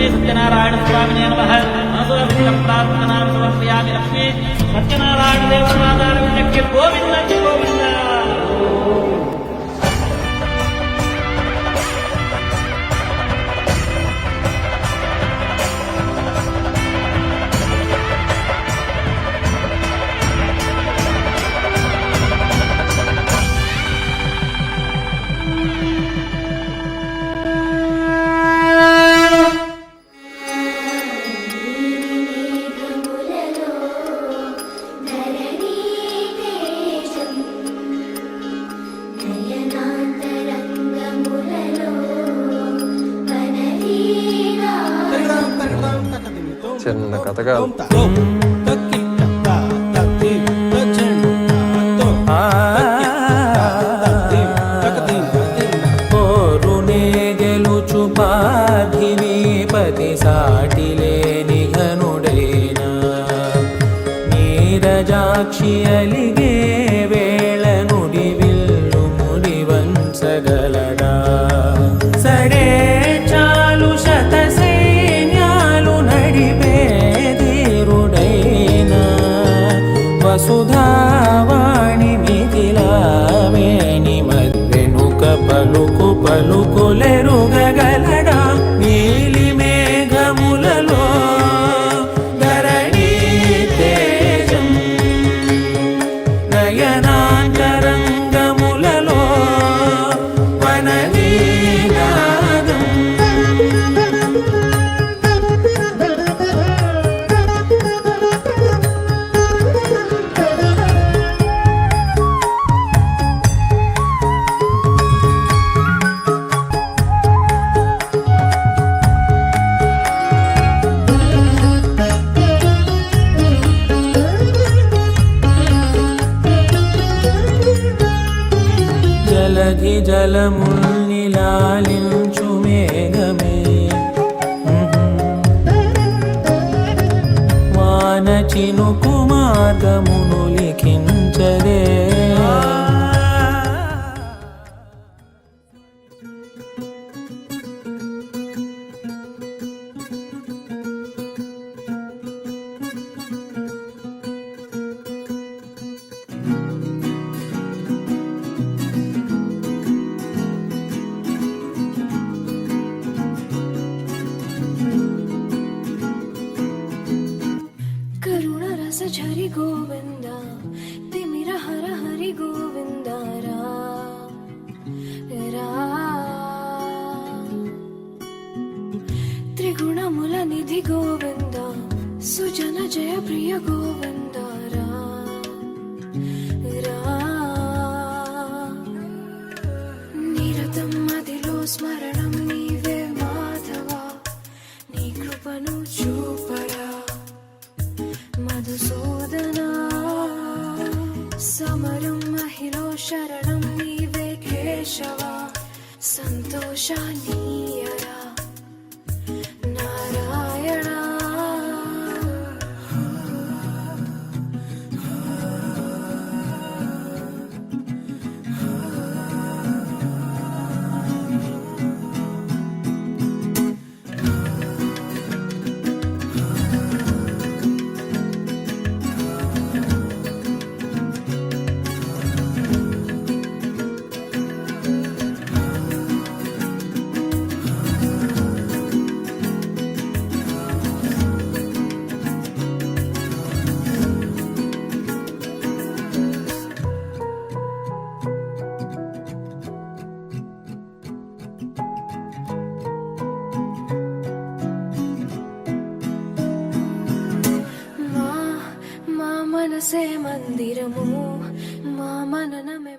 लक्ष्मी सत्यनारायण स्वामिने नमः मनसोऽभिष्टं प्रार्थनां समर्पयामि लक्ष्मी सत्यनारायण देवतादारविन्दक्य गोविन्द गोविन्द చిన్న కథ కాదు. పోరునే గెలుచు పార్థివీపతి సాటిలేని ఘనుడైన నీరజాక్షి అలిగే వేళ నుడి విల్లు ముడి వంచగలడా సడే చాలు శత సైన్యాలు నడిపే ధీరుడైన వసుధావాణి మిథిలావేణి మధ్యనుక పలుకు పలుకులెరుగగలడా నీలి మేఘములలో ధరణి తేజం నయనాంతరంగములలో వననీనాదం జలధి జలముల్నిలాలించు మేఘమే వాన చినుకు మార్గమును లిఖించదే झरि गोविंद तिमिर हर हरि गोविंद रा त्रिगुणमुल निधि गोविंद सुजन जय प्रिय गोविंद रा निरतं मदिलो स्मरणं नीवे माधवा नी कृपनु चूपरा मधुसूदना समरं महिलो शरणं नीवे केशवा संतोषानीयरा नारायणा मनसे मंदिरमु मा मननमे